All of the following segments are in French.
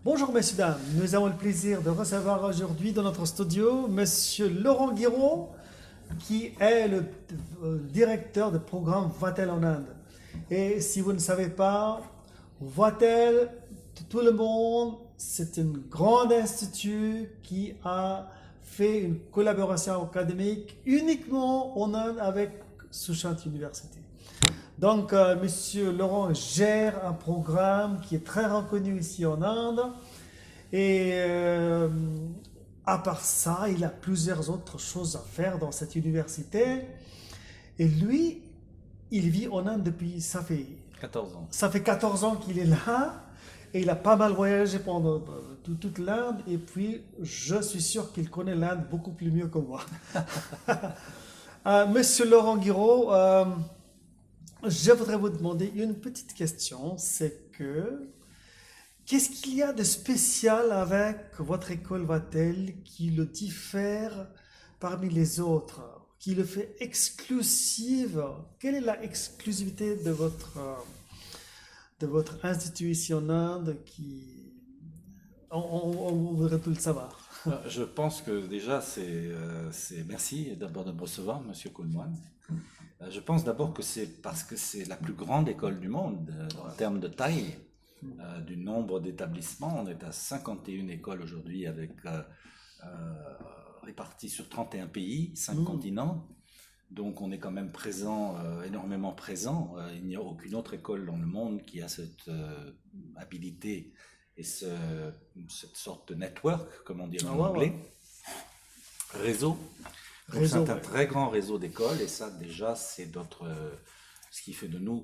Bonjour messieurs, dames, nous avons le plaisir de recevoir aujourd'hui dans notre studio monsieur Laurent Guiraud, qui est le directeur du programme Vatel en Inde. Et si vous ne savez pas, Vatel, tout le monde, c'est un grand institut qui a fait une collaboration académique uniquement en Inde avec Sushant University. Donc, Monsieur Laurent gère un programme qui est très reconnu ici en Inde. Et à part ça, il a plusieurs autres choses à faire dans cette université. Et lui, il vit en Inde depuis, 14 ans. ça fait 14 ans qu'il est là. Et il a pas mal voyagé pendant toute l'Inde. Et puis, je suis sûr qu'il connaît l'Inde beaucoup plus mieux que moi. Monsieur Laurent Guiraud, je voudrais vous demander une petite question, c'est que qu'est-ce qu'il y a de spécial avec votre école Vatel qui le diffère parmi les autres, qui le fait exclusive? Quelle est la exclusivité de votre institut ici en Inde on voudrait tout le savoir. Je pense que déjà, merci d'abord de me recevoir, Monsieur Coleman. Je pense d'abord que c'est parce que c'est la plus grande école du monde en termes de taille, du nombre d'établissements. On est à 51 écoles aujourd'hui réparties sur 31 pays, 5 continents. Donc on est quand même présent, énormément présent. Il n'y a aucune autre école dans le monde qui a cette habilité et cette sorte de network, comme on dit en anglais, réseau. Donc c'est un très grand réseau d'écoles et ça déjà c'est ce qui fait de nous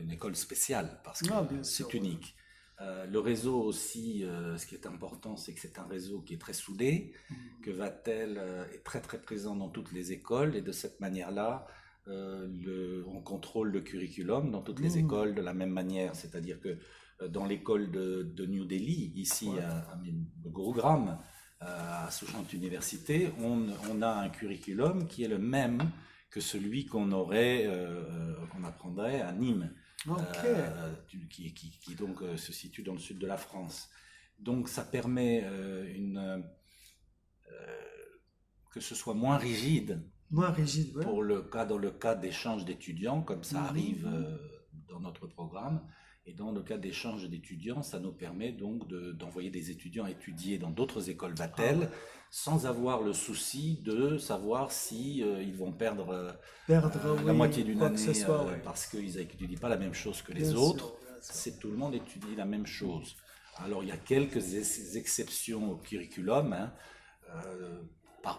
une école spéciale parce que c'est unique. Le réseau aussi, ce qui est important, c'est que c'est un réseau qui est très soudé, que Vatel est très très présent dans toutes les écoles et de cette manière-là, on contrôle le curriculum dans toutes les écoles de la même manière, c'est-à-dire que dans l'école de New Delhi, ici à Gurugram, à Sushant Université, on a un curriculum qui est le même que celui qu'on apprendrait à Nîmes, qui donc se situe dans le sud de la France. Donc ça permet que ce soit moins rigide, dans le cas d'échange d'étudiants, comme ça arrive dans notre programme. Et dans le cas d'échange d'étudiants, ça nous permet donc d'envoyer des étudiants étudier dans d'autres écoles Vatel sans avoir le souci de savoir si ils vont perdre la moitié d'une année parce qu'ils n'étudient pas la même chose que les autres. C'est tout le monde étudie la même chose. Alors il y a quelques exceptions au curriculum,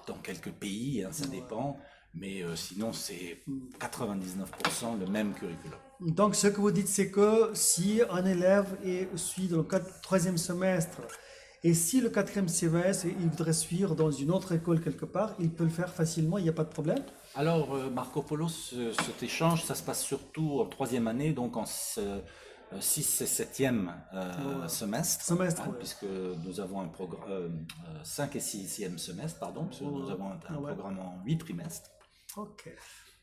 dans quelques pays, ça dépend. Mais sinon, c'est 99% le même curriculum. Donc, ce que vous dites, c'est que si un élève suit dans le troisième semestre, et si le quatrième semestre, il voudrait suivre dans une autre école quelque part, il peut le faire facilement, il n'y a pas de problème? Alors, Marco Polo, cet échange, ça se passe surtout en troisième année, donc en 6 et 7e semestre, puisque nous avons un programme 5 et 6e semestre, puisque nous avons un programme en 8 trimestres.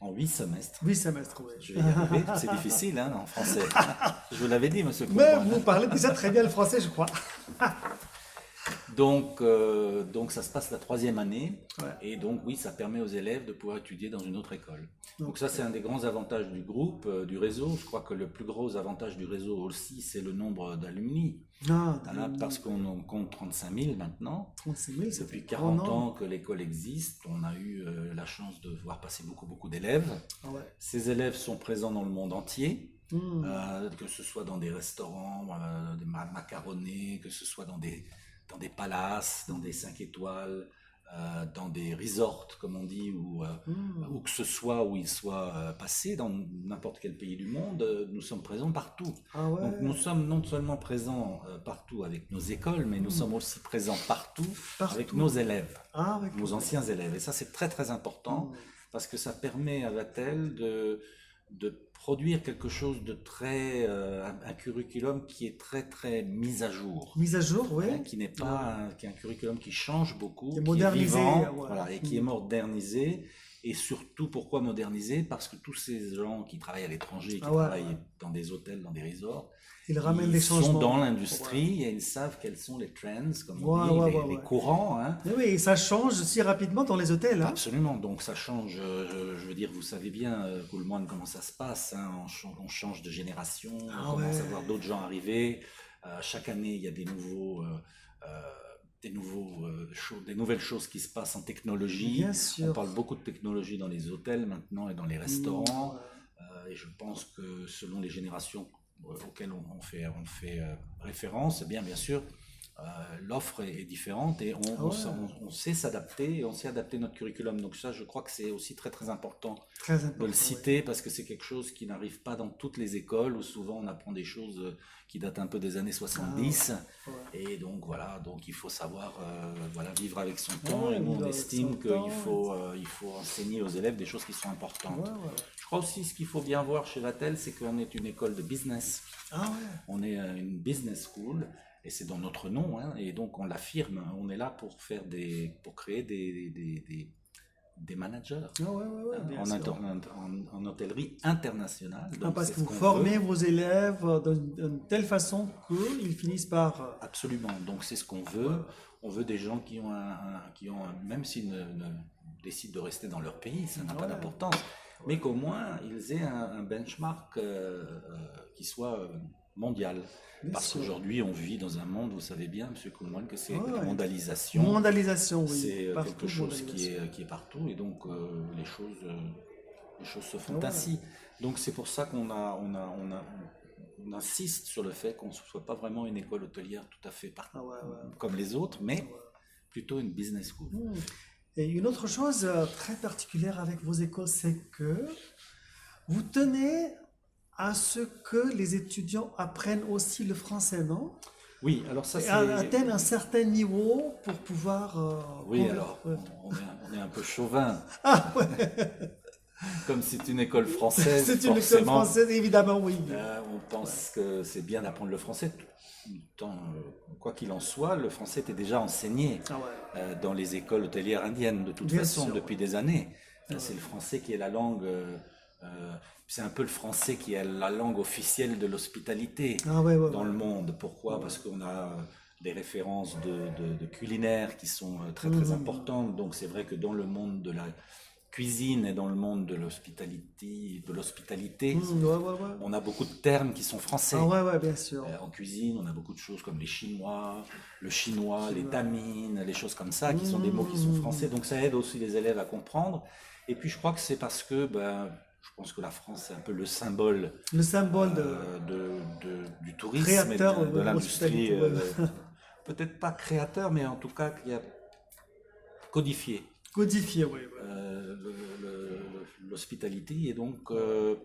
En 8 semestres. 8 semestres, oui. Je vais y arriver, c'est difficile en français. Je vous l'avais dit, monsieur Coleman. Mais vous parlez déjà très bien le français, je crois. Donc ça se passe la troisième année, et donc oui, ça permet aux élèves de pouvoir étudier dans une autre école. Donc ça, c'est un des grands avantages du groupe, du réseau. Je crois que le plus gros avantage du réseau aussi, c'est le nombre d'alumni. Parce qu'on compte 35 000 maintenant. 36 000, c'est depuis 40 ans que l'école existe. On a eu la chance de voir passer beaucoup d'élèves. Ces élèves sont présents dans le monde entier. Que ce soit dans des restaurants, des macaronés, que ce soit dans des palaces, dans des 5 étoiles, dans des resorts, comme on dit, ou que ce soit où ils soient passés, dans n'importe quel pays du monde, nous sommes présents partout. Donc nous sommes non seulement présents partout avec nos écoles, mais nous sommes aussi présents partout. Avec nos élèves, nos anciens élèves. Et ça, c'est très très important, parce que ça permet à Vatel de produire quelque chose de un curriculum qui est très très mis à jour. Mis à jour, oui. Qui n'est pas qui est un curriculum qui change beaucoup, qui est modernisé, vivant, et qui est modernisé Et surtout, pourquoi moderniser? Parce que tous ces gens qui travaillent à l'étranger, qui Ah ouais, travaillent ouais. dans des hôtels, dans des resorts, Il ramène ils des sont dans changements. Ouais, l'industrie et ils savent quels sont les trends, comme on ouais, dit, ouais, ouais, les ouais. courants, hein. Mais oui, et ça change si rapidement dans les hôtels, hein. Absolument, donc ça change, je veux dire, vous savez bien, tout le monde, comment ça se passe, hein, on change de génération, on Ah commence à voir ouais, d'autres gens arriver, chaque année il y a des nouvelles choses qui se passent en technologie, bien on sûr. parle beaucoup de technologie dans les hôtels maintenant et dans les restaurants, Ouais. et je pense que selon les générations auxquelles on fait référence, eh bien sûr, l'offre est différente et Ah ouais, on sait s'adapter et on sait adapter notre curriculum. Donc ça, je crois que c'est aussi très très important très de le important, oui. citer parce que c'est quelque chose qui n'arrive pas dans toutes les écoles où souvent on apprend des choses qui datent un peu des années Ah 70 ouais, ouais. et donc voilà, donc il faut savoir voilà, vivre avec son Ah temps et ouais, nous on vivre avec son estime qu'il temps. faut enseigner aux élèves des choses qui sont Ouais, importantes. ouais. Je crois aussi ce qu'il faut bien voir chez Vatel, c'est qu'on est une école de business. Ah ouais, On est une business school et c'est dans notre nom, hein, et donc on l'affirme. On est là pour pour créer des managers ah ouais, ouais, ouais, bien sûr. en hôtellerie internationale. Ah, Donc parce c'est que ce vous qu'on veut. formez vos élèves d'une telle façon qu'ils finissent par... Absolument. Donc c'est ce qu'on ouais, veut. On veut des gens qui ont même s'ils décident de rester dans leur pays, ça n'a pas ouais, d'importance, mais qu'au moins ils aient un benchmark qui soit mondial. bien Parce sûr. qu'aujourd'hui, on vit dans un monde, vous savez bien, Monsieur Kuhlmann, que c'est la Ouais. mondialisation, Mondialisation, oui. c'est quelque Partout, chose mondialisation. qui est partout, et donc les choses se Ah font ouais, ainsi. Donc c'est pour ça on insiste sur le fait qu'on ne soit pas vraiment une école hôtelière tout à fait ah ouais, ouais. comme les autres, Ah mais ouais. plutôt une business school. Et une autre chose très particulière avec vos écoles, c'est que vous tenez à ce que les étudiants apprennent aussi le français, non? Oui, alors ça Et c'est... atteignent un certain niveau pour pouvoir Oui, alors ouais. on est un peu chauvin. Ah ouais, Comme c'est une école française, c'est une école forcément, française, évidemment, oui. on Ouais. pense que c'est bien d'apprendre le français. Tant, quoi qu'il en soit, le français était déjà enseigné Ah ouais, dans les écoles hôtelières indiennes de toute bien façon sûr, depuis ouais. des années. Ouais. C'est le français qui est la langue, c'est un peu le français qui est la langue officielle de l'hospitalité Ah ouais, ouais, dans ouais. le monde. Pourquoi? Parce qu'on a des références de culinaires qui sont très très importantes. Donc c'est vrai que dans le monde de la cuisine et dans le monde de l'hospitalité, Ouais, ouais, ouais. on a beaucoup de termes qui sont Ah français. ouais, ouais, bien sûr. En cuisine, on a beaucoup de choses comme les chinois, le chinois, les Chinois. tamines, les choses comme ça, qui sont des mots qui sont français. Donc ça aide aussi les élèves à comprendre. Et puis je crois que c'est parce que je pense que la France c'est un peu le symbole Le symbole de du tourisme et créateur de de l'industrie, l'hospitalité. Ouais. peut-être pas créateur, mais en tout cas qui a codifié Codifié, oui. Ouais. l'hospitalité. Et donc, bon,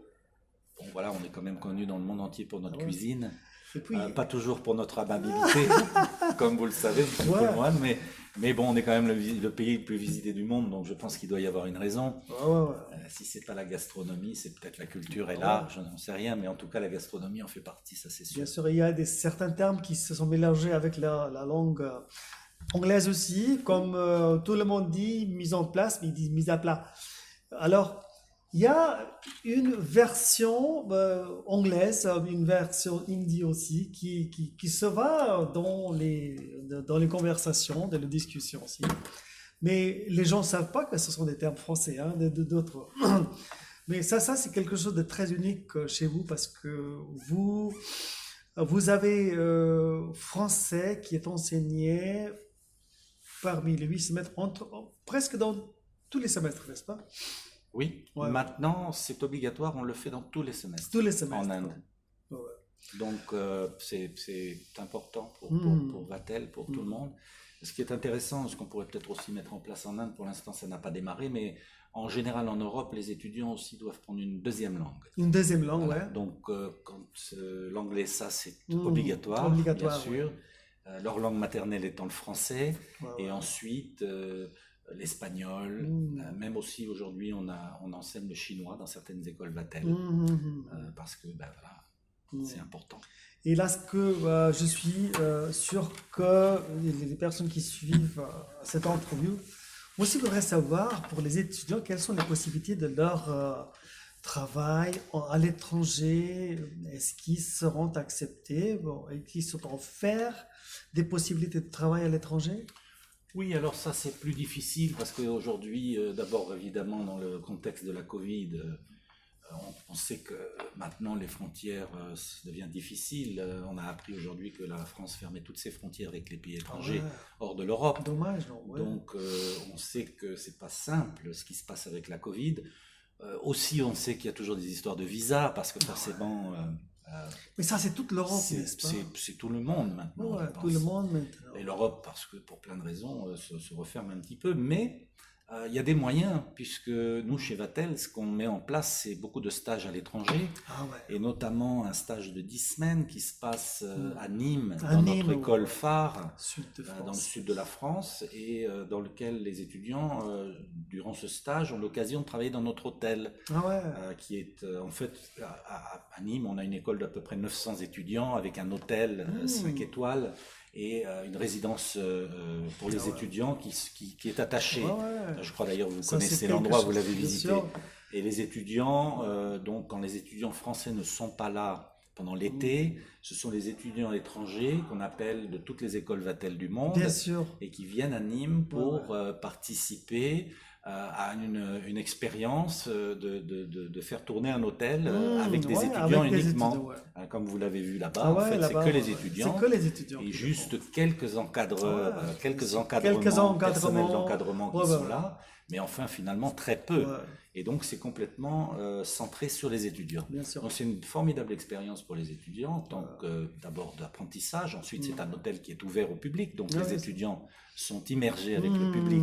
voilà, on est quand même connu dans le monde entier pour notre Ah ouais. cuisine. Et puis, Pas toujours pour notre amabilité, comme vous le savez, M. ouais. Coleman, mais bon, on est quand même le pays le plus visité du monde, donc je pense qu'il doit y avoir une raison. Ouais, ouais, ouais. Si c'est pas la gastronomie, c'est peut-être la culture et l'art, je n'en sais rien, mais en tout cas, la gastronomie en fait partie, ça c'est sûr. Bien sûr, il y a certains termes qui se sont mélangés avec la langue anglaise aussi, comme tout le monde dit mise en place, mais ils disent mise à plat. Alors, il y a une version anglaise, une version hindi aussi, qui se va dans les conversations, dans les discussions aussi. Mais les gens ne savent pas que ce sont des termes français, hein, d'autres. Mais ça c'est quelque chose de très unique chez vous parce que vous avez français qui est enseigné parmi les 8 semestres, presque dans tous les semestres, n'est-ce pas? Oui, Ouais, ouais. maintenant c'est obligatoire, on le fait dans tous les semestres Tous les en semestres. Inde. Ouais, ouais. Donc c'est important Hmm. pour Vatel, pour tout le monde. Ce qui est intéressant, ce qu'on pourrait peut-être aussi mettre en place en Inde, pour l'instant ça n'a pas démarré, mais en général en Europe, les étudiants aussi doivent prendre une deuxième langue. Une deuxième langue, Voilà. ouais. Donc quand l'anglais, ça c'est Hmm. obligatoire, Obligatoire, bien sûr. Leur langue maternelle étant le français, Ouais, et ouais. ensuite l'espagnol. Hmm. Même aussi aujourd'hui, on enseigne le chinois dans certaines écoles Vatel, parce que voilà, c'est important. Et là, ce que je suis sûr que les personnes qui suivent cette interview Moi aussi, je voudrais savoir pour les étudiants quelles sont les possibilités de leur travail à l'étranger. Est-ce qu'ils seront acceptés? Bon, et qu'ils seront offerts des possibilités de travail à l'étranger? Oui, alors ça c'est plus difficile parce qu'aujourd'hui, d'abord évidemment dans le contexte de la Covid, on sait que maintenant les frontières deviennent difficiles. On a appris aujourd'hui que la France fermait toutes ses frontières avec les pays étrangers Ouais, hors de l'Europe. dommage, non? Ouais. Donc on sait que c'est pas simple ce qui se passe avec la Covid. Aussi on sait qu'il y a toujours des histoires de visa parce que forcément Mais ça, c'est toute l'Europe, n'est-ce pas? c'est tout le monde maintenant, Ouais, je tout le pense. monde maintenant. Et l'Europe, parce que pour plein de raisons, se referme un petit peu. Mais il y a des moyens, puisque nous, chez Vatel, ce qu'on met en place, c'est beaucoup de stages à l'étranger, Ah ouais. et notamment un stage de 10 semaines qui se passe à Nîmes, À dans Nîmes, notre école ouais. phare, Sud de dans le France. sud de la France, et dans lequel les étudiants, durant ce stage, ont l'occasion de travailler dans notre hôtel, Ah ouais. qui est en fait à Nîmes, on a une école d'à peu près 900 étudiants avec un hôtel 5 étoiles et une résidence pour les étudiants qui est attachée. Ouais, ouais. Je crois d'ailleurs vous Ça, c'est connaissez quelque l'endroit, vous chose, l'avez bien visité. sûr. Et les étudiants, donc quand les étudiants français ne sont pas là pendant l'été, ce sont les étudiants étrangers qu'on appelle de toutes les écoles Vatel du monde Bien sûr. et qui viennent à Nîmes pour participer à une expérience de faire tourner un hôtel avec des Ouais, étudiants avec des uniquement. étudiants, ouais. Comme vous l'avez vu là-bas, Ah en ouais, fait, c'est là-bas, que les ouais. étudiants C'est que les étudiants. et juste quelques encadreurs, Ouais. quelques Quelques encadrements, personnels encadrements. d'encadrement qui Ouais, sont ouais. là, mais enfin finalement très peu. Ouais, Et donc c'est complètement centré sur les étudiants. bien sûr. Donc c'est une formidable expérience pour les étudiants, en tant que d'abord d'apprentissage, ensuite c'est un hôtel qui est ouvert au public, donc Ouais, les ouais. étudiants sont immergés avec le public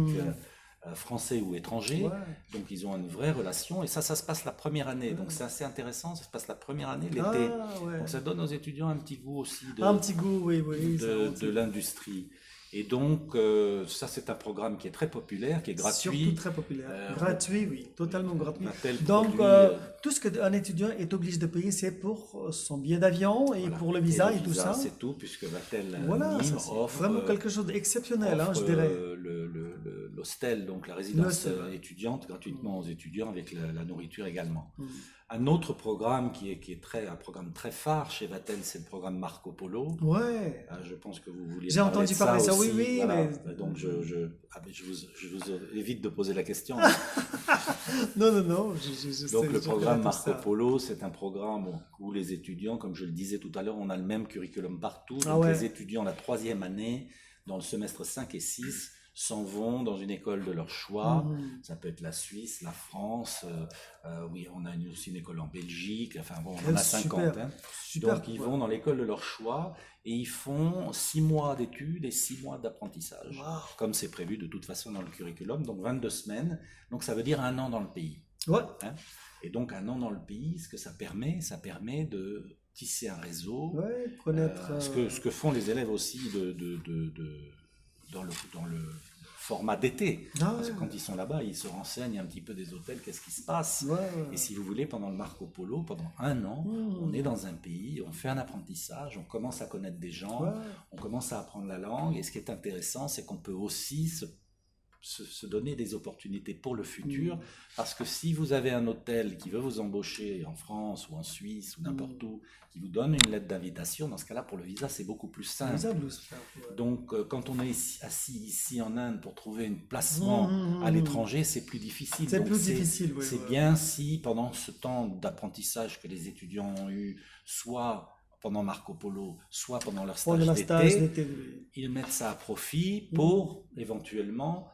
français ou étranger, Ouais. donc ils ont une vraie relation, et ça se passe la première année, donc c'est assez intéressant, ça se passe la première année, l'été. Ah ouais. Donc ça donne aux étudiants un petit goût aussi Un petit goût, oui, oui. de l'industrie. Et donc, ça, c'est un programme qui est très populaire, qui est gratuit. Surtout très populaire. Gratuit, oui, totalement gratuit. Vatel Donc, produit, tout ce qu'un étudiant est obligé de payer, c'est pour son billet d'avion et voilà. pour le visa le et tout ça. C'est tout, puisque Vatel Voilà, Nîmes ça, c'est offre vraiment quelque chose d'exceptionnel, hein, je offre, dirais. l'hostel, donc la résidence L'hostel. étudiante, gratuitement aux étudiants, avec la nourriture également. Mm. Un autre programme qui est un programme très phare chez Vatel, c'est le programme Marco Polo. Ouais. Je pense que vous vouliez J'ai parler entendu de parler de ça, oui, aussi. oui, Voilà. mais... Donc je vous évite de poser la question. Non, non, non, je Donc sais, le je programme connais tout Marco ça. Polo, c'est un programme où les étudiants, comme je le disais tout à l'heure, on a le même curriculum partout. Ah Donc ouais. les étudiants, la troisième année, dans le semestre 5 et 6, s'en vont dans une école de leur choix. Ça peut être la Suisse, la France, oui, on a aussi une école en Belgique, enfin bon, on en a 50. Super, Hein. super. Donc ils vont dans l'école de leur choix et ils font 6 mois d'études et 6 mois d'apprentissage, Wow. comme c'est prévu de toute façon dans le curriculum, donc 22 semaines, donc ça veut dire 1 an dans le pays. Ouais. Hein. Et donc 1 an dans le pays, ce que ça permet de tisser un réseau, Ouais, connaître... ce que font les élèves aussi dans le format d'été. Ah Parce que ouais. quand ils sont là-bas, ils se renseignent un petit peu des hôtels, qu'est-ce qui se passe. Ouais, ouais. Et si vous voulez, pendant le Marco Polo, pendant 1 an, on est dans un pays, on fait un apprentissage, on commence à connaître des gens, Ouais. on commence à apprendre la langue. Et ce qui est intéressant, c'est qu'on peut aussi se donner des opportunités pour le futur, parce que si vous avez un hôtel qui veut vous embaucher en France ou en Suisse ou n'importe où, qui vous donne une lettre d'invitation, dans ce cas-là, pour le visa, c'est beaucoup plus simple. Ça, Blue Star, ouais. Donc, quand on est assis ici en Inde pour trouver un placement à l'étranger, c'est plus difficile. C'est Donc, plus difficile, oui. c'est ouais. bien si, pendant ce temps d'apprentissage que les étudiants ont eu, soit pendant Marco Polo, soit pendant leur Pendant stage la stage d'été, d'été, oui. ils mettent ça à profit pour éventuellement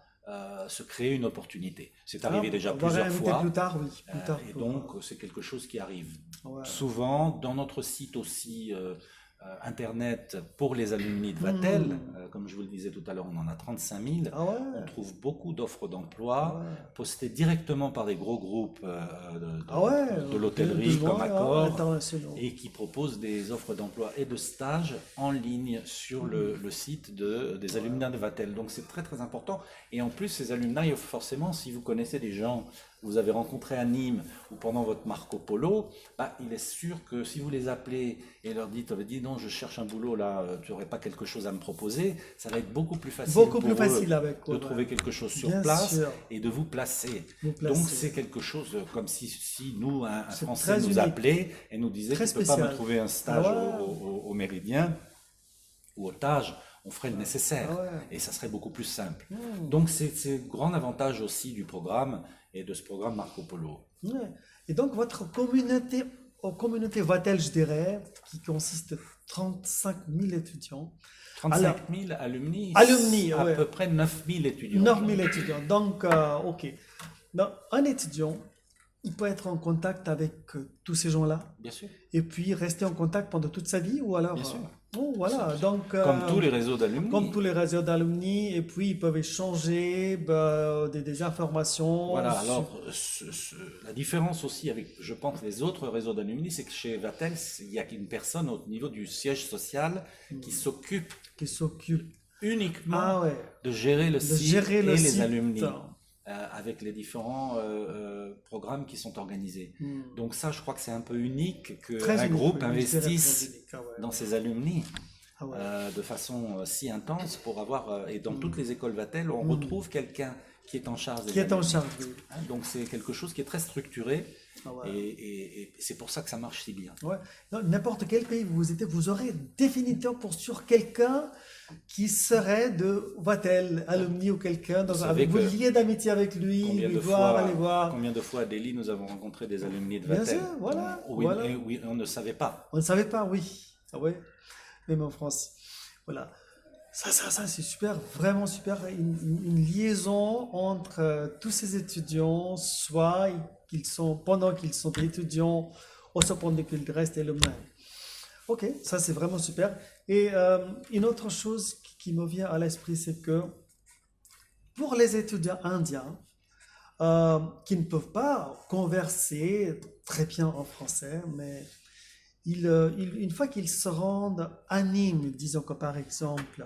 se créer une opportunité. C'est arrivé déjà On va plusieurs réinviter fois. plus tard, oui. Plus tard, Et pour- donc, c'est quelque chose qui arrive ouais. souvent. Dans notre site aussi, Internet, pour les alumni de Vatel, comme je vous le disais tout à l'heure, on en a 35 000. Ah ouais. On trouve beaucoup d'offres d'emploi Ouais. postées directement par des gros groupes Ah ouais. de l'hôtellerie comme Accor, internationaux. et qui proposent des offres d'emploi et de stage en ligne sur le site des alumni de Vatel. Donc c'est très très important. Et en plus, ces alumni, forcément, si vous connaissez des gens vous avez rencontré à Nîmes ou pendant votre Marco Polo, bah, il est sûr que si vous les appelez et leur dites, dis non, je cherche un boulot là, tu n'aurais pas quelque chose à me proposer, ça va être beaucoup plus facile Beaucoup pour plus facile eux avec de eux. trouver quelque chose sur Bien place sûr. et de vous placer. Vous Donc placer. c'est quelque chose comme si nous, un C'est Français très nous unique. appelait et nous disait, Très tu ne peux pas me spécial. trouver un stage Ah ouais. au Méridien ou au Tage, on ferait le nécessaire Ah ouais. et ça serait beaucoup plus simple. Hmm. Donc c'est le grand avantage aussi du programme et de ce programme Marco Polo. Ouais. Et donc, votre communauté Vatel, je dirais, qui consiste de 35 000 étudiants. 35 000 alumni, Alumni, à ouais. peu près 9 000 étudiants. 9 000 étudiants. Donc, OK. Donc, un étudiant, il peut être en contact avec tous ces gens-là Bien sûr. et puis rester en contact pendant toute sa vie ou alors. Bien sûr. Oh, voilà. Donc, Comme tous les réseaux d'alumni. comme tous les réseaux d'alumni, et puis ils peuvent échanger des informations. Voilà, alors la différence aussi avec, je pense, les autres réseaux d'alumni, c'est que chez Vatel, il y a une personne au niveau du siège social qui s'occupe qui s'occupent uniquement ah ouais, de gérer le de site gérer le et les site. alumni, avec les différents programmes qui sont organisés. Donc ça, je crois que c'est un peu unique Très qu'un unique, groupe oui, je dirais très investisse unique, ah ouais. dans ses alumni Ah ouais. de façon si intense pour avoir... et dans toutes les écoles Vatel, on retrouve quelqu'un qui est en charge des Qui est en alumni. charge, oui. Hein, donc c'est quelque chose qui est très structuré Ah ouais. et c'est pour ça que ça marche si bien. Ouais. Non, n'importe quel pays vous étiez, vous aurez définitivement pour sûr quelqu'un qui serait de Vatel, alumni ou quelqu'un, Vous avec savez vous que liez d'amitié avec lui, Combien lui de voir, fois, aller voir. combien de fois à Delhi nous avons rencontré des alumni de Bien Vatel sûr, voilà, Oui, voilà. oui, on ne savait pas. On ne savait pas, oui. Ah ouais, même en France. Voilà. Ça c'est super, vraiment super. Une liaison entre tous ces étudiants, soit pendant qu'ils sont étudiants, ou soit pendant qu'ils restent alumni. Ok, ça c'est vraiment super. Et une autre chose qui me vient à l'esprit, c'est que pour les étudiants indiens, qui ne peuvent pas converser très bien en français, mais une fois qu'ils se rendent à Nîmes, disons que par exemple,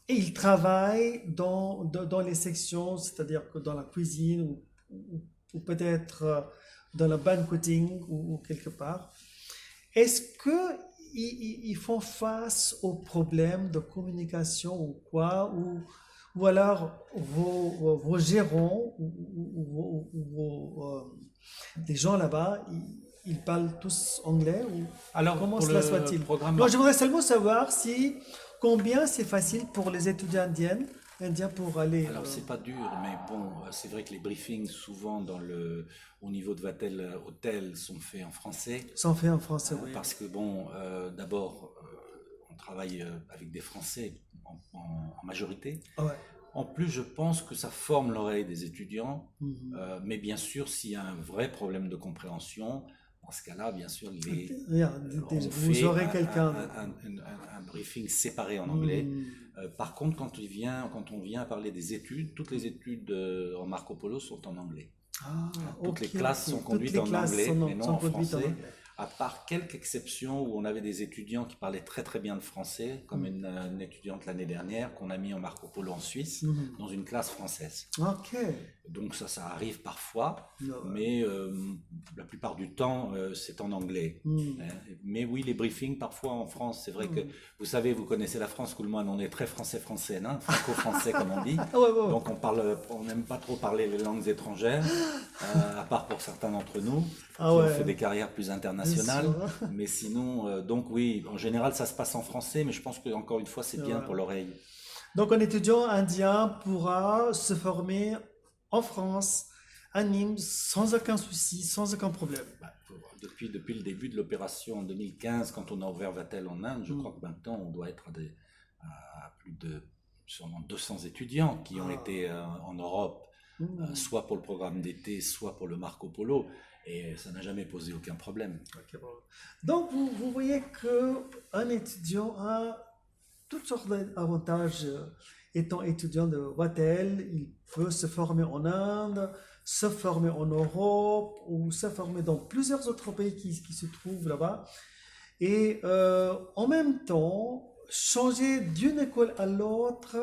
et ils travaillent dans les sections, c'est-à-dire que dans la cuisine ou peut-être dans le banqueting ou quelque part, est-ce que ils font face aux problèmes de communication ou quoi, ou alors vos gérants ou les gens là-bas, ils parlent tous anglais ou Alors, comment pour cela le soit-il? programme Non, j'aimerais seulement savoir combien c'est facile pour les étudiants indiens pour aller. Alors, c'est pas dur, mais bon, c'est vrai que les briefings, souvent au niveau de Vatel Hôtel, sont faits en français. Sans faire en français, oui. Parce que, bon, d'abord, on travaille avec des Français en majorité. Ah ouais. En plus, je pense que ça forme l'oreille des étudiants, Mhm. mais bien sûr, s'il y a un vrai problème de compréhension, dans ce cas-là, bien sûr, on Vous fait aurez quelqu'un. un briefing séparé en anglais. Mhm. Par contre, quand on vient parler des études, toutes les études en Marco Polo sont en anglais. Ah, Toutes les ok, classes ok. sont Toutes conduites les en classes anglais, sont mais non sont en conduites en français. anglais. À part quelques exceptions où on avait des étudiants qui parlaient très très bien le français, comme une étudiante l'année dernière qu'on a mis en Marco Polo en Suisse, Mhm. dans une classe française. Ok. Donc ça arrive parfois, Non. mais la plupart du temps c'est en anglais. Mhm. Mais oui, les briefings parfois en France, c'est vrai que vous savez, vous connaissez la France, Kuhlmann, on est très français-français, hein, franco-français comme on dit. Ah ouais, ouais. Donc on n'aime pas trop parler les langues étrangères, à part pour certains d'entre nous Ah qui ouais. ont fait des carrières plus internationales. Bien sûr. Mais sinon, donc oui, en général ça se passe en français, mais je pense que encore une fois c'est bien Voilà. pour l'oreille. Donc, un étudiant indien pourra se former en France, à Nîmes, sans aucun souci, sans aucun problème. Depuis le début de l'opération en 2015, quand on a ouvert Vatel en Inde, je crois que maintenant on doit être à plus de sûrement 200 étudiants qui ont été en Europe, soit pour le programme d'été, soit pour le Marco Polo, et ça n'a jamais posé aucun problème. Ok, bon. Donc, vous voyez qu'un étudiant a toutes sortes d'avantages. Étant étudiant de Vatel, il peut se former en Inde, se former en Europe ou se former dans plusieurs autres pays qui se trouvent là-bas. Et en même temps, changer d'une école à l'autre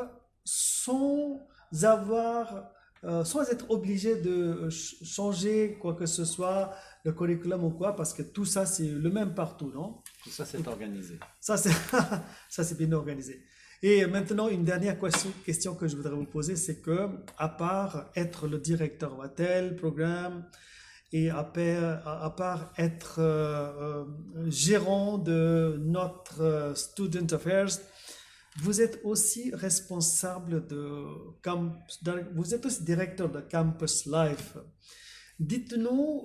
sans avoir sans être obligé de changer quoi que ce soit, le curriculum ou quoi, parce que tout ça, c'est le même partout, non? Tout ça, c'est organisé. Ça, c'est ça, c'est bien organisé. Et maintenant, une dernière question que je voudrais vous poser, c'est que, à part être le directeur Vatel, programme, et à part être gérant de notre Student Affairs, vous êtes aussi responsable vous êtes aussi directeur de Campus Life. Dites-nous,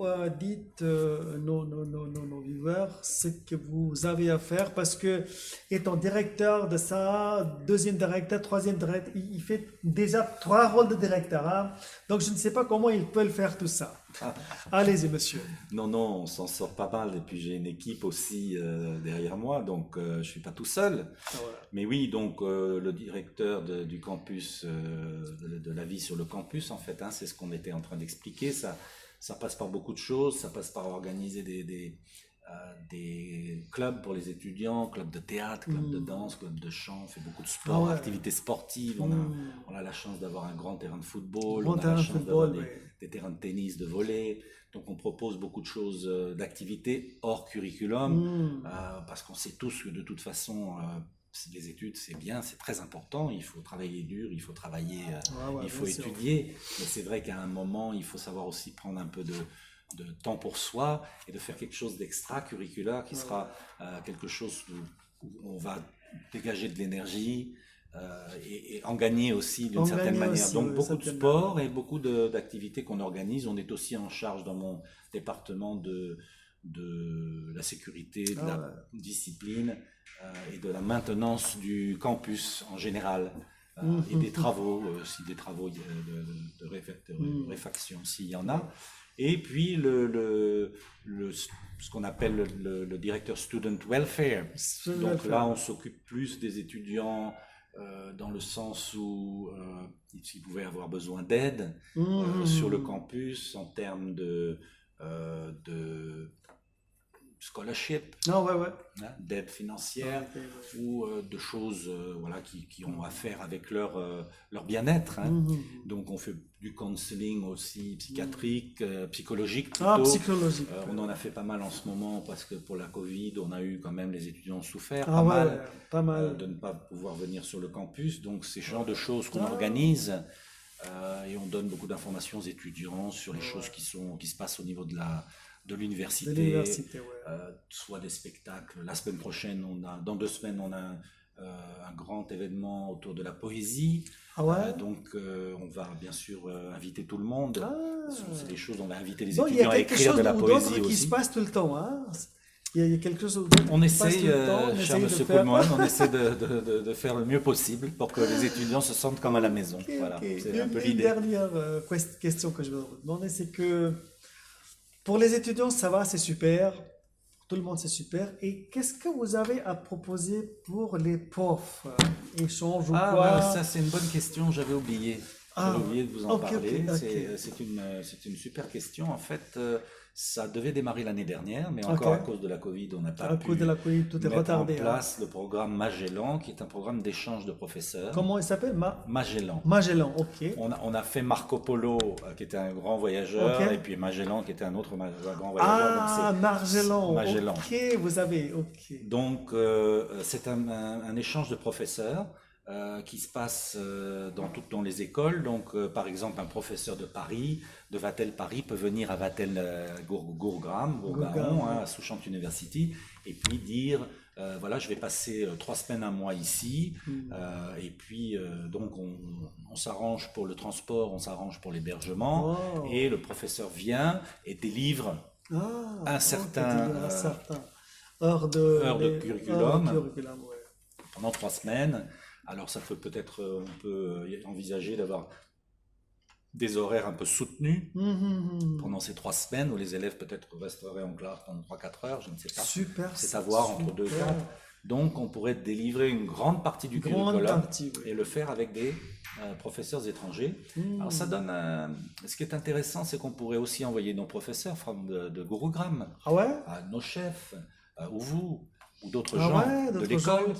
nos viewers, ce que vous avez à faire parce que, étant directeur de ça, deuxième directeur, troisième directeur, il fait déjà 3 rôles de directeur. Hein. Donc, je ne sais pas comment il peut le faire tout ça. Allez-y, monsieur. Non, non, on s'en sort pas mal. Et puis j'ai une équipe aussi derrière moi, donc je suis pas tout seul. Ah, voilà. Mais oui, donc le directeur du campus, de la vie sur le campus, en fait, hein, c'est ce qu'on était en train d'expliquer. Ça passe par beaucoup de choses. Ça passe par organiser des clubs pour les étudiants, clubs de théâtre, clubs de danse, clubs de chant. On fait beaucoup de sport, Ah ouais. activités sportives. On a la chance d'avoir un grand terrain de football. Grand On a terrain la de chance football, d'avoir oui. des terrains de tennis, de volley. Donc on propose beaucoup de choses, d'activités hors curriculum, parce qu'on sait tous que de toute façon, les études c'est bien, c'est très important, il faut travailler dur, il faut travailler, il faut étudier, mais c'est vrai qu'à un moment, il faut savoir aussi prendre un peu de temps pour soi et de faire quelque chose d'extra-curriculaire qui sera quelque chose où on va dégager de l'énergie, et en gagner aussi d'une certaine manière. Donc beaucoup de sport et beaucoup d'activités qu'on organise. On est aussi en charge dans mon département de la sécurité, de la discipline et de la maintenance du campus en général. Et des travaux, aussi des travaux de réfaction s'il y en a. Et puis ce qu'on appelle le directeur Student Welfare. Donc là, on s'occupe plus des étudiants dans le sens où s'ils pouvaient avoir besoin d'aide sur le campus en termes de scholarship, d'aide financière, ou de choses voilà, qui ont à faire avec leur bien-être. Hein. Donc on fait du counseling aussi psychiatrique, psychologique plutôt. Psychologique. On en a fait pas mal en ce moment parce que pour la Covid, on a eu quand même, les étudiants ont souffert pas mal. De ne pas pouvoir venir sur le campus. Donc c'est ce genre de choses qu'on organise. Et on donne beaucoup d'informations aux étudiants sur les choses qui se passent au niveau de l'université, soit des spectacles. La semaine prochaine, dans 2 semaines, on a un grand événement autour de la poésie. Donc on va bien sûr inviter tout le monde. C'est des choses, on va inviter les étudiants à écrire de la poésie aussi. Qui se passe tout le temps. Hein. Il y a quelque chose on essaye, cher monsieur Poulmoine, on essaie de faire le mieux possible pour que les étudiants se sentent comme à la maison. Voilà, c'est un peu l'idée. Une dernière question que je vais vous demander, c'est que pour les étudiants, ça va, c'est super. Pour tout le monde, c'est super. Et qu'est-ce que vous avez à proposer pour les profs? Échange ou quoi? Voilà, ça c'est une bonne question, j'avais oublié. J'avais oublié de vous en parler. C'est une super question. En fait, ça devait démarrer l'année dernière, mais encore à cause de la Covid, on n'a pas pu mettre en place le programme Magellan, qui est un programme d'échange de professeurs. Comment il s'appelle? Magellan. Magellan, ok. On a fait Marco Polo, qui était un grand voyageur, et puis Magellan, qui était un autre grand voyageur. Magellan. Ok, vous avez, ok. Donc, c'est un échange de professeurs. Qui se passe dans les écoles. Donc, par exemple, un professeur de Paris, de Vatel Paris, peut venir à Vatel Gourgaon, à Souchant University, et puis dire, voilà, je vais passer 3 semaines, 1 mois ici, et puis donc on s'arrange pour le transport, on s'arrange pour l'hébergement, et le professeur vient et délivre un certain heure de curriculum pendant 3 semaines. Alors ça peut peut-être, on peut envisager d'avoir des horaires un peu soutenus pendant ces 3 semaines où les élèves peut-être resteraient en classe pendant 3-4 heures, je ne sais pas. Super. C'est à voir entre 2 cas. Donc on pourrait délivrer une grande partie du curriculum et le faire avec des professeurs étrangers. Alors ça donne ce qui est intéressant, c'est qu'on pourrait aussi envoyer nos professeurs de Gurugram à nos chefs, ou vous, ou d'autres gens de l'école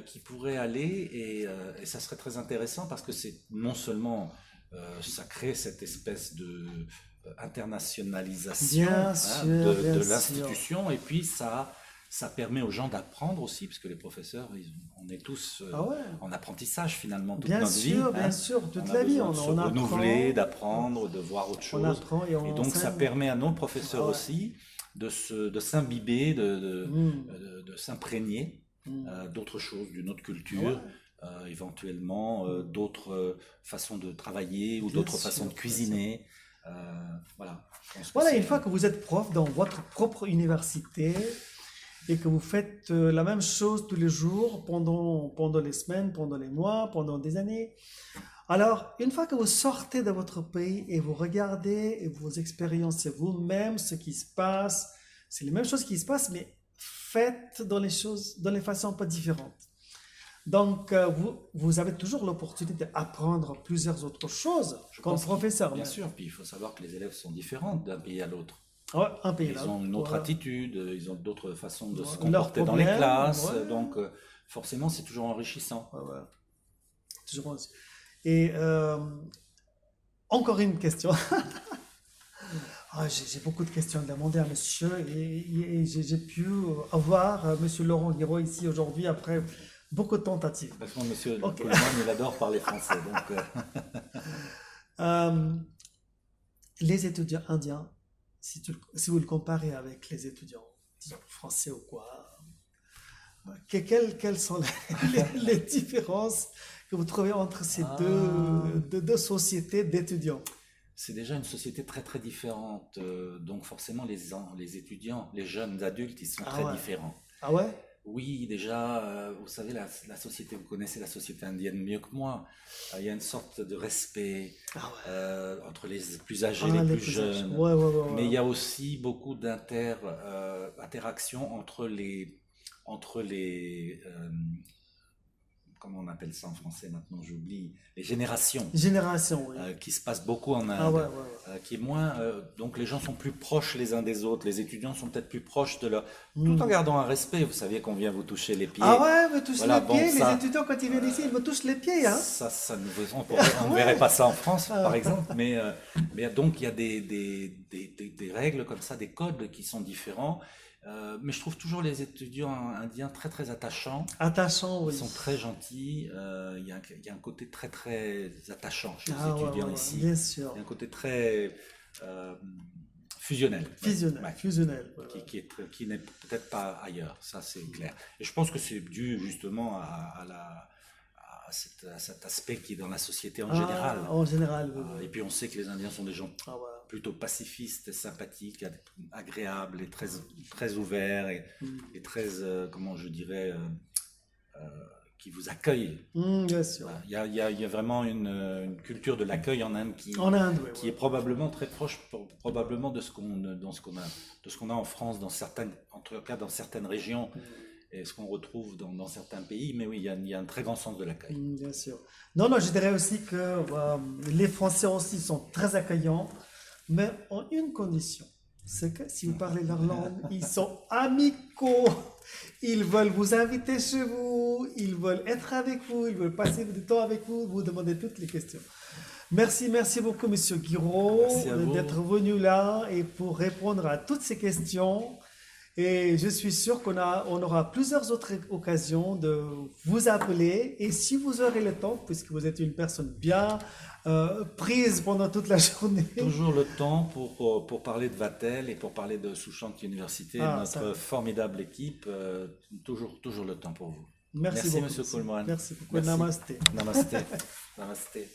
qui pourraient aller, et ça serait très intéressant parce que c'est non seulement ça crée cette espèce de internationalisation Bien sûr, bien de sûr. l'institution, et puis ça permet aux gens d'apprendre aussi, parce que les professeurs, on est tous Ah ouais. en apprentissage finalement toute Bien notre sûr, vie. bien sûr, toute On la a vie, besoin de se on renouveler, apprend, d'apprendre, de voir autre on chose. apprend et on Et donc ça enseigne. permet à nos professeurs Ah ouais. aussi de s'imbiber, Mm, de s'imprégner mm. d'autres choses, d'une autre Ouais, culture, éventuellement d'autres façons de travailler ou bien d'autres façons de sûr, bien sûr. cuisiner. Voilà. Je pense que Voilà, une c'est fois que vous êtes prof dans votre propre université et que vous faites la même chose tous les jours pendant les semaines, pendant les mois, pendant des années, alors une fois que vous sortez de votre pays et vous regardez et vous expériencez vous-même ce qui se passe, c'est les mêmes choses qui se passent, mais faites dans les façons un peu différentes. Donc, vous avez toujours l'opportunité d'apprendre plusieurs autres choses Je comme pense professeur. bien Même. sûr, puis il faut savoir que les élèves sont différents d'un pays à l'autre. Ouais, un pays Ils là. ont une autre Voilà. attitude, ils ont d'autres façons de se Leurs comporter dans les problèmes, classes, ouais. donc forcément c'est toujours enrichissant. Ouais, ouais. Toujours aussi. Et encore une question. Ah, j'ai beaucoup de questions à demander à monsieur et j'ai pu avoir monsieur Laurent Guiraud ici aujourd'hui après beaucoup de tentatives. Parce que monsieur Ok. Coleman, il adore parler français, donc Euh, les étudiants indiens, si vous le comparez avec les étudiants, disons, français ou quoi, quelles sont les différences que vous trouvez entre ces Ah. deux sociétés d'étudiants? c'est déjà une société très très différente. Donc forcément les étudiants, les jeunes adultes, ils sont Ah très ouais. différents. Ah ouais? Oui, déjà, vous savez, la société, vous connaissez la société indienne mieux que moi. Il y a une sorte de respect Ah ouais. entre les plus âgés et Ah, les les plus plus âgés. jeunes. Ouais, ouais, ouais, Mais il ouais. y a aussi beaucoup d'interactions entre les comment on appelle ça en français maintenant, j'oublie, les générations, Génération, oui. qui se passent beaucoup en Ah ouais, Inde, ouais, ouais. qui est moins, donc les gens sont plus proches les uns des autres, les étudiants sont peut-être plus proches de leur, tout en Hmm. gardant un respect. Vous saviez qu'on vient vous toucher les pieds. Ah ouais, me touche Voilà, les bon, pieds. Les ça, étudiants, quand ils viennent ici, ils me touchent les pieds, hein? ça on ne verrait pas ça en France, Ah. par exemple, mais donc il y a des règles comme ça, des codes qui sont différents. Mais je trouve toujours les étudiants indiens très très attachants. Attachant, Ils oui. sont très gentils. Il y a un côté très très attachant chez les Ah ouais, étudiants ouais, ouais, ici. bien sûr. Il y a un côté très fusionnel. Fusionnel, Ouais. fusionnel. Ouais, ouais. Qui n'est peut-être pas ailleurs, ça c'est clair. Et je pense que c'est dû justement à cet aspect qui est dans la société en général. Ah, en général, oui, oui. Et puis on sait que les Indiens sont des gens Ah ouais. plutôt pacifistes, sympathiques, agréables et très, très ouverts et très, comment je dirais, qui vous accueillent. Bien sûr. Voilà. Il y a vraiment une culture de l'accueil en Inde En Inde, oui. qui est probablement très proche probablement de ce qu'on a en France, en tout cas dans certaines régions, et ce qu'on retrouve dans certains pays. Mais oui, il y a un très grand sens de l'accueil. Bien sûr. Non, non, je dirais aussi que les Français aussi sont très accueillants, mais en une condition, c'est que si vous parlez leur langue, ils sont amicaux. Ils veulent vous inviter chez vous, ils veulent être avec vous, ils veulent passer du temps avec vous, vous demander toutes les questions. Merci beaucoup, Monsieur Guiraud, Merci à vous. d'être venu là et pour répondre à toutes ces questions. Et je suis sûr qu'on aura plusieurs autres occasions de vous appeler. Et si vous aurez le temps, puisque vous êtes une personne bien prise pendant toute la journée. Toujours le temps pour parler de Vatel et pour parler de Souchant Université, notre formidable équipe. Toujours le temps pour vous. Merci beaucoup. Monsieur Coleman. Merci beaucoup. Merci. Namasté. Namasté. Namasté.